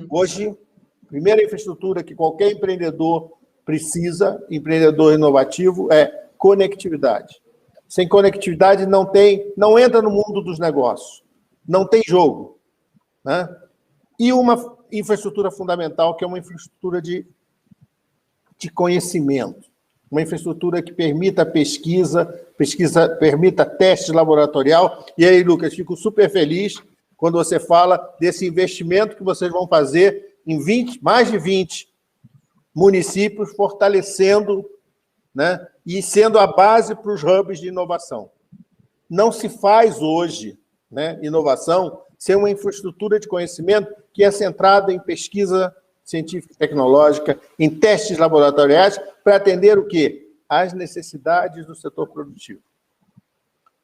Hoje, a primeira infraestrutura que qualquer empreendedor precisa, empreendedor inovativo, é conectividade. Sem conectividade não entra no mundo dos negócios, não tem jogo, né? E uma infraestrutura fundamental, que é uma infraestrutura de conhecimento, uma infraestrutura que permita pesquisa, permita teste laboratorial. E aí, Lucas, fico super feliz quando você fala desse investimento que vocês vão fazer em mais de 20 municípios, fortalecendo, né, e sendo a base para os hubs de inovação. Não se faz hoje, né, inovação sem uma infraestrutura de conhecimento que é centrada em pesquisa científica e tecnológica, em testes laboratoriais, para atender o quê? As necessidades do setor produtivo.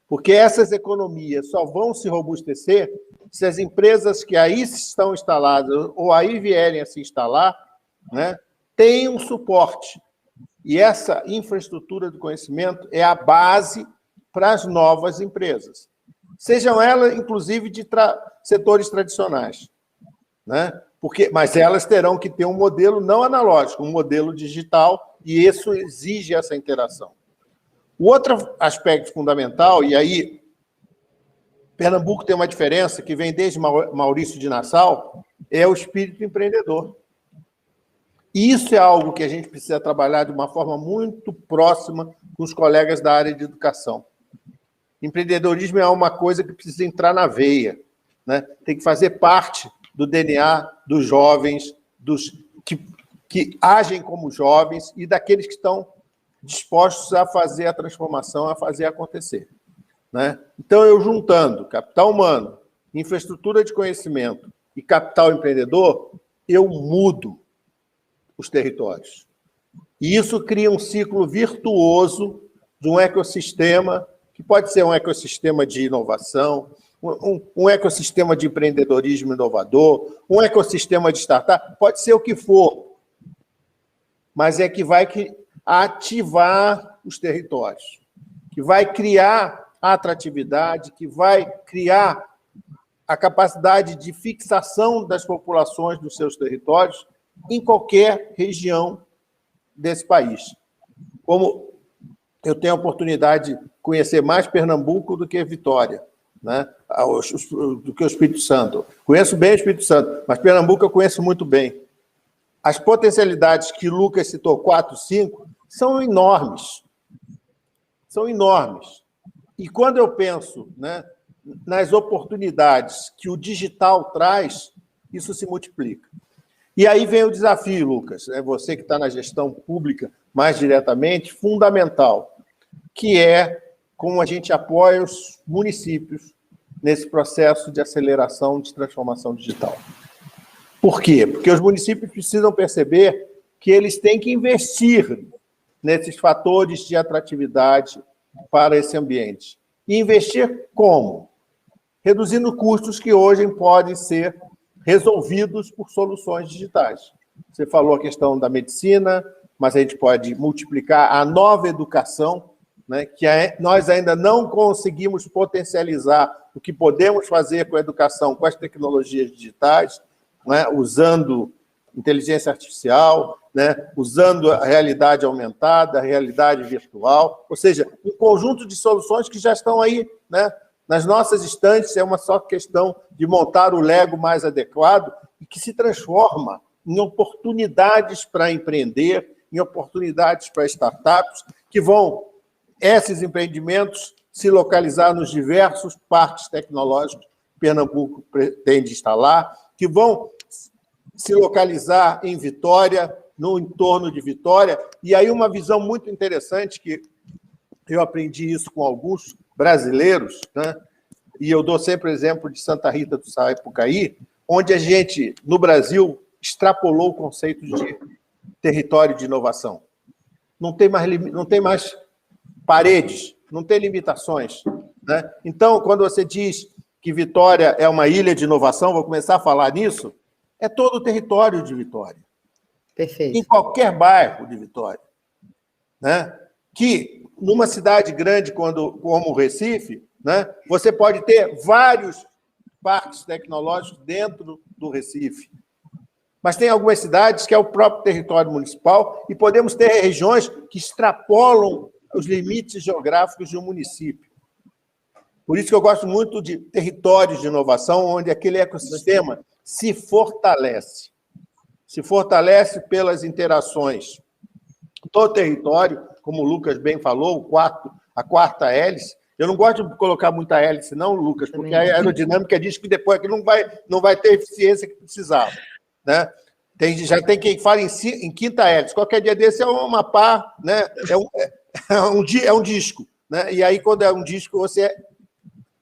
Porque essas economias só vão se robustecer se as empresas que aí estão instaladas ou aí vierem a se instalar, né, tenham suporte. E essa infraestrutura do conhecimento é a base para as novas empresas. Sejam elas, inclusive, de setores tradicionais, né? Mas elas terão que ter um modelo não analógico, um modelo digital, e isso exige essa interação. O outro aspecto fundamental, e aí Pernambuco tem uma diferença que vem desde Maurício de Nassau, é o espírito empreendedor. E isso é algo que a gente precisa trabalhar de uma forma muito próxima com os colegas da área de educação. Empreendedorismo é uma coisa que precisa entrar na veia, né? Tem que fazer parte do DNA dos jovens, dos que agem como jovens e daqueles que estão dispostos a fazer a transformação, a fazer acontecer, né? Então, eu juntando capital humano, infraestrutura de conhecimento e capital empreendedor, eu mudo os territórios. E isso cria um ciclo virtuoso de um ecossistema, que pode ser um ecossistema de inovação, um ecossistema de empreendedorismo inovador, um ecossistema de startup, pode ser o que for, mas é que vai ativar os territórios, que vai criar a atratividade, que vai criar a capacidade de fixação das populações dos seus territórios em qualquer região desse país. Como eu tenho a oportunidade de conhecer mais Pernambuco do que Vitória, né? Do que o Espírito Santo. Conheço bem o Espírito Santo, mas Pernambuco eu conheço muito bem. As potencialidades que o Lucas citou, 4, 5, são enormes. São enormes. E quando eu penso, né, nas oportunidades que o digital traz, isso se multiplica. E aí vem o desafio, Lucas, é você que está na gestão pública mais diretamente, fundamental, que é como a gente apoia os municípios nesse processo de aceleração de transformação digital. Por quê? Porque os municípios precisam perceber que eles têm que investir nesses fatores de atratividade para esse ambiente. E investir como? Reduzindo custos que hoje podem ser resolvidos por soluções digitais. Você falou a questão da medicina, mas a gente pode multiplicar a nova educação, né, que nós ainda não conseguimos potencializar o que podemos fazer com a educação, com as tecnologias digitais, né, usando inteligência artificial, né, usando a realidade aumentada, a realidade virtual, ou seja, um conjunto de soluções que já estão aí, né, nas nossas estantes. É uma só questão de montar o Lego mais adequado e que se transforma em oportunidades para empreender, em oportunidades para startups, que vão, esses empreendimentos, se localizar nos diversos parques tecnológicos que Pernambuco pretende instalar, que vão se localizar em Vitória, no entorno de Vitória. E aí uma visão muito interessante, que eu aprendi isso com alguns brasileiros, né? E eu dou sempre o exemplo de Santa Rita do Sapucaí, onde a gente, no Brasil, extrapolou o conceito de território de inovação. Não tem mais paredes, não tem limitações, né? Então, quando você diz que Vitória é uma ilha de inovação, vou começar a falar nisso, é todo o território de Vitória. Perfeito. Em qualquer bairro de Vitória, né? Que, numa cidade grande como Recife, né, você pode ter vários parques tecnológicos dentro do Recife. Mas tem algumas cidades que é o próprio território municipal e podemos ter regiões que extrapolam os limites geográficos de um município. Por isso que eu gosto muito de territórios de inovação, onde aquele ecossistema se fortalece. Se fortalece pelas interações do território, como o Lucas bem falou, a quarta hélice. Eu não gosto de colocar muita hélice, não, Lucas, porque a aerodinâmica diz que depois aquilo não vai ter eficiência que precisava, né? Já tem quem fala em quinta hélice. Qualquer dia desse é uma pá, né? É um disco, né? E aí, quando é um disco, você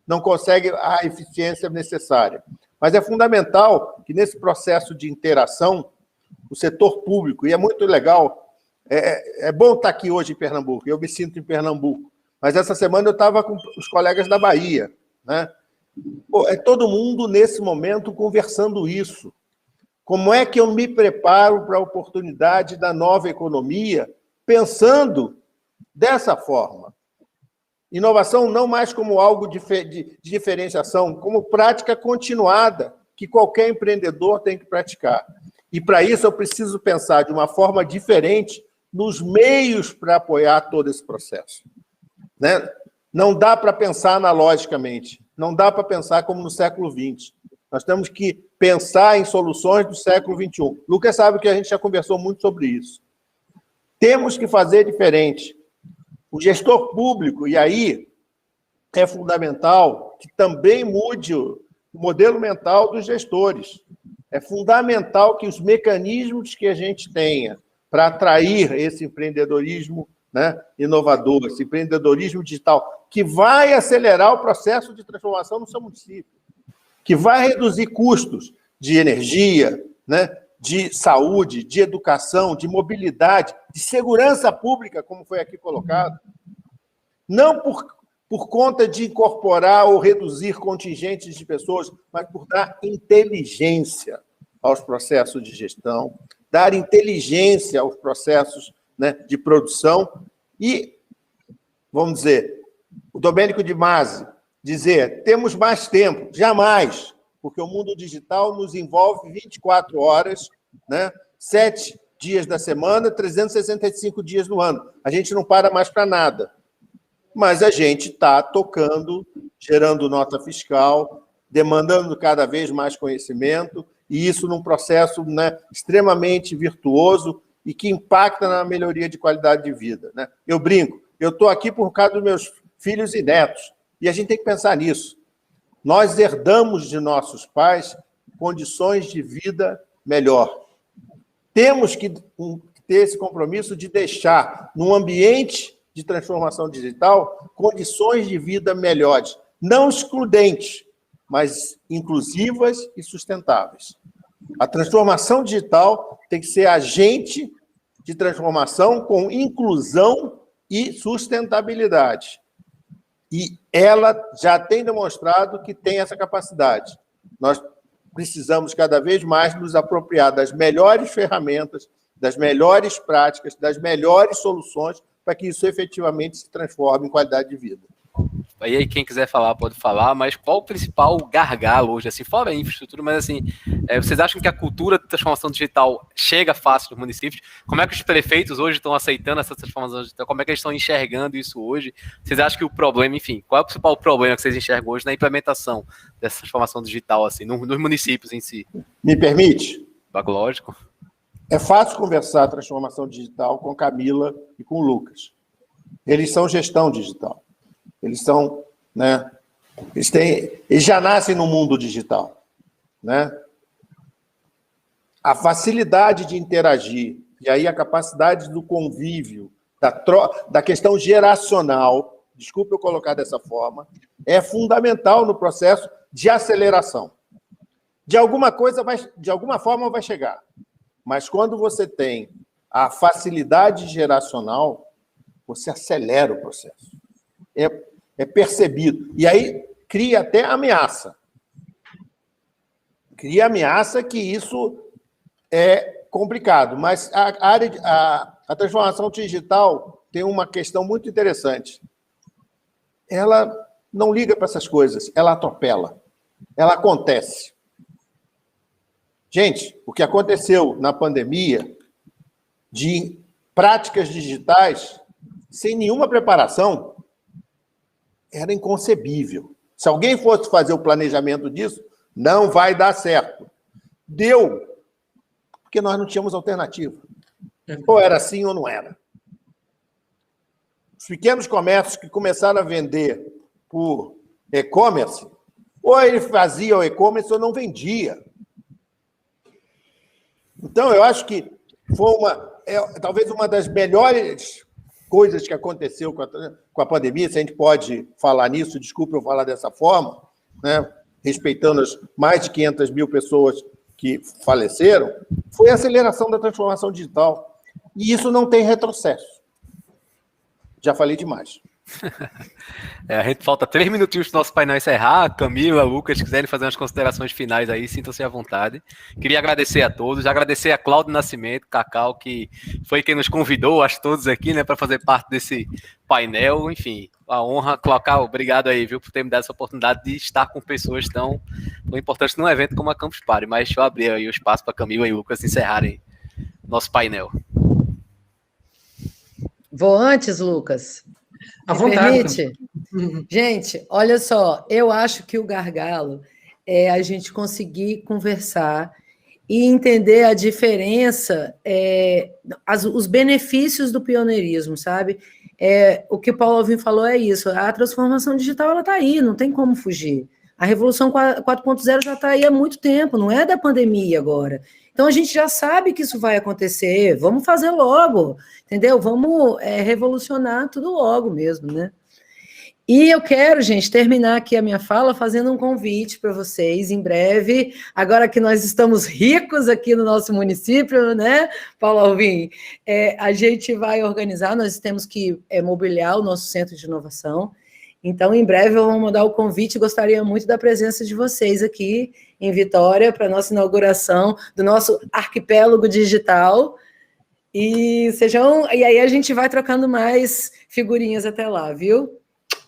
não consegue a eficiência necessária. Mas é fundamental que, nesse processo de interação, o setor público, e é muito legal, é bom estar aqui hoje em Pernambuco, eu me sinto em Pernambuco, mas essa semana eu estava com os colegas da Bahia, né? Pô, é todo mundo, nesse momento, conversando isso. Como é que eu me preparo para a oportunidade da nova economia, pensando dessa forma? Inovação não mais como algo de diferenciação, como prática continuada, que qualquer empreendedor tem que praticar. E, para isso, eu preciso pensar de uma forma diferente nos meios para apoiar todo esse processo, né? Não dá para pensar analogicamente, não dá para pensar como no século XX. Nós temos que pensar em soluções do século XXI. Lucas sabe que a gente já conversou muito sobre isso. Temos que fazer diferente. O gestor público, e aí é fundamental que também mude o modelo mental dos gestores. É fundamental que os mecanismos que a gente tenha para atrair esse empreendedorismo, né, inovador, esse empreendedorismo digital, que vai acelerar o processo de transformação no seu município, que vai reduzir custos de energia, né, de saúde, de educação, de mobilidade, de segurança pública, como foi aqui colocado, não por conta de incorporar ou reduzir contingentes de pessoas, mas por dar inteligência aos processos de gestão, dar inteligência aos processos, né, de produção e, vamos dizer, o Domênico de Masi dizer, temos mais tempo, jamais, porque o mundo digital nos envolve 24 horas, né, 7 dias da semana, 365 dias no ano. A gente não para mais para nada. Mas a gente está tocando, gerando nota fiscal, demandando cada vez mais conhecimento, e isso num processo, né, extremamente virtuoso e que impacta na melhoria de qualidade de vida, né? Eu brinco, eu estou aqui por causa dos meus filhos e netos, e a gente tem que pensar nisso. Nós herdamos de nossos pais condições de vida melhor. Temos que ter esse compromisso de deixar, num ambiente de transformação digital, condições de vida melhores, não excludentes, mas inclusivas e sustentáveis. A transformação digital tem que ser agente de transformação com inclusão e sustentabilidade. E ela já tem demonstrado que tem essa capacidade. Nós precisamos cada vez mais nos apropriar das melhores ferramentas, das melhores práticas, das melhores soluções para que isso efetivamente se transforme em qualidade de vida. E aí, quem quiser falar, pode falar, mas qual o principal gargalo hoje, assim, fora a infraestrutura, mas assim, vocês acham que a cultura de transformação digital chega fácil nos municípios? Como é que os prefeitos hoje estão aceitando essa transformação digital? Como é que eles estão enxergando isso hoje? Vocês acham que o problema, enfim, qual é o principal problema que vocês enxergam hoje na implementação dessa transformação digital, assim, nos municípios em si? Me permite? Lógico. É fácil conversar a transformação digital com Camila e com o Lucas. Eles são gestão digital. Eles são, né? Eles já nascem no mundo digital, né? a facilidade de interagir, e aí a capacidade do convívio, da questão geracional, desculpe eu colocar dessa forma, é fundamental no processo de aceleração. De alguma forma vai chegar. Mas quando você tem a facilidade geracional, você acelera o processo. É percebido. E aí cria até ameaça. Cria ameaça que isso é complicado. Mas a transformação digital tem uma questão muito interessante. Ela não liga para essas coisas, ela atropela. Ela acontece. Gente, o que aconteceu na pandemia de práticas digitais sem nenhuma preparação era inconcebível. Se alguém fosse fazer o planejamento disso, não vai dar certo. Deu, porque nós não tínhamos alternativa. Ou era assim ou não era. Os pequenos comércios que começaram a vender por e-commerce, ou ele fazia o e-commerce ou não vendia. Então, eu acho que foi talvez uma das melhores coisas que aconteceu com a pandemia, se a gente pode falar nisso, desculpe eu falar dessa forma, né, respeitando as mais de 500 mil pessoas que faleceram, foi a aceleração da transformação digital. E isso não tem retrocesso. Já falei demais. A gente falta 3 minutinhos para o nosso painel encerrar. Camila, Lucas, se quiserem fazer umas considerações finais aí, sintam-se à vontade. Queria agradecer a todos, agradecer a Cláudio Nascimento, Cacau, que foi quem nos convidou, acho todos aqui, né, para fazer parte desse painel. Enfim, a honra. Cacau, obrigado aí, viu, por ter me dado essa oportunidade de estar com pessoas tão importantes num evento como a Campus Party. Mas deixa eu abrir aí o espaço para Camila e Lucas encerrarem nosso painel. Vou antes, Lucas? À vontade. Permite? Gente, olha só, eu acho que o gargalo é a gente conseguir conversar e entender a diferença, os benefícios do pioneirismo, sabe? O que o Paulo Alvim falou é isso, a transformação digital ela está aí, não tem como fugir. A Revolução 4.0 já está aí há muito tempo, não é da pandemia agora. Então, a gente já sabe que isso vai acontecer, vamos fazer logo, entendeu? Vamos revolucionar tudo logo mesmo, né? E eu quero, gente, terminar aqui a minha fala fazendo um convite para vocês, em breve, agora que nós estamos ricos aqui no nosso município, né, Paulo Alvim? A gente vai organizar, nós temos que mobiliar o nosso centro de inovação. Então, em breve, eu vou mandar o convite, gostaria muito da presença de vocês aqui em Vitória, para a nossa inauguração do nosso arquipélago digital, e aí a gente vai trocando mais figurinhas até lá, viu?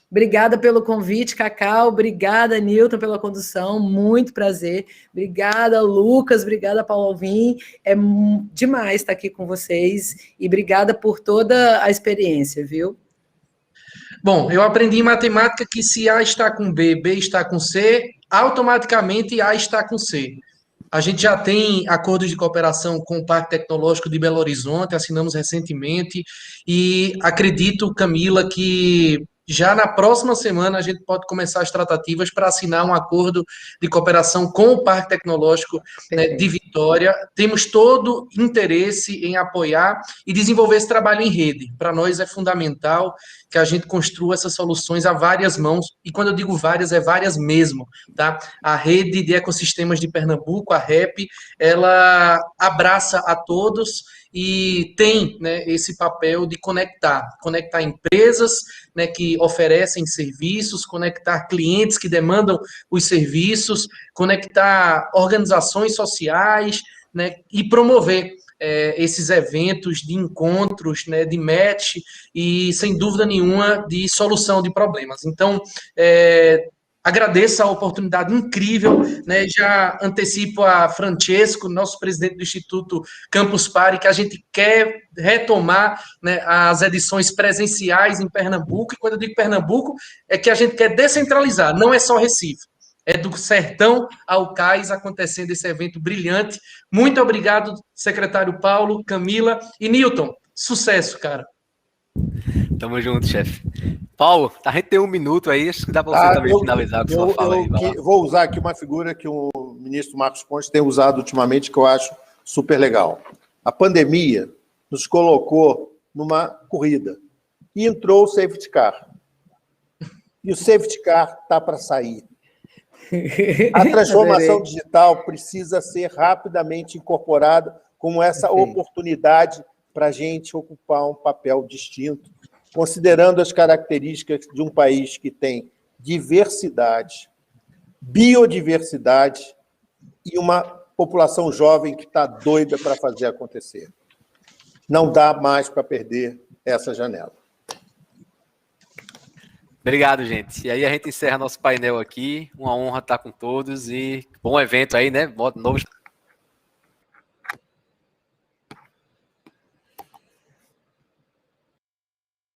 Obrigada pelo convite, Cacau, obrigada, Nilton, pela condução, muito prazer, obrigada, Lucas, obrigada, Paulo Alvim, é demais estar aqui com vocês, e obrigada por toda a experiência, viu? Bom, eu aprendi em matemática que se A está com B, B está com C, automaticamente A está com C. A gente já tem acordos de cooperação com o Parque Tecnológico de Belo Horizonte, assinamos recentemente, e acredito, Camila, que já na próxima semana a gente pode começar as tratativas para assinar um acordo de cooperação com o Parque Tecnológico, né, de Vitória. Temos todo interesse em apoiar e desenvolver esse trabalho em rede. Para nós é fundamental que a gente construa essas soluções a várias mãos, e quando eu digo várias, é várias mesmo, tá? A rede de ecossistemas de Pernambuco, a REP, ela abraça a todos e tem, né, esse papel de conectar empresas, né, que oferecem serviços, conectar clientes que demandam os serviços, conectar organizações sociais, né, e promover esses eventos de encontros, né, de match e, sem dúvida nenhuma, de solução de problemas. Então, agradeço a oportunidade incrível, né? Já antecipo a Francesco, nosso presidente do Instituto Campus Party, que a gente quer retomar, né, as edições presenciais em Pernambuco, e quando eu digo Pernambuco, é que a gente quer descentralizar, não é só Recife, é do sertão ao cais acontecendo esse evento brilhante. Muito obrigado, secretário Paulo, Camila e Nilton. Sucesso, cara. Tamo junto, chefe. Paulo, a gente tem 1 minuto aí, acho que dá para você também finalizar com sua fala aí. Vou usar aqui uma figura que o ministro Marcos Pontes tem usado ultimamente, que eu acho super legal. A pandemia nos colocou numa corrida e entrou o safety car. E o safety car está para sair. A transformação digital precisa ser rapidamente incorporada como essa oportunidade para a gente ocupar um papel distinto, considerando as características de um país que tem diversidade, biodiversidade e uma população jovem que está doida para fazer acontecer. Não dá mais para perder essa janela. Obrigado, gente. E aí a gente encerra nosso painel aqui. Uma honra estar com todos e bom evento aí, né? Novo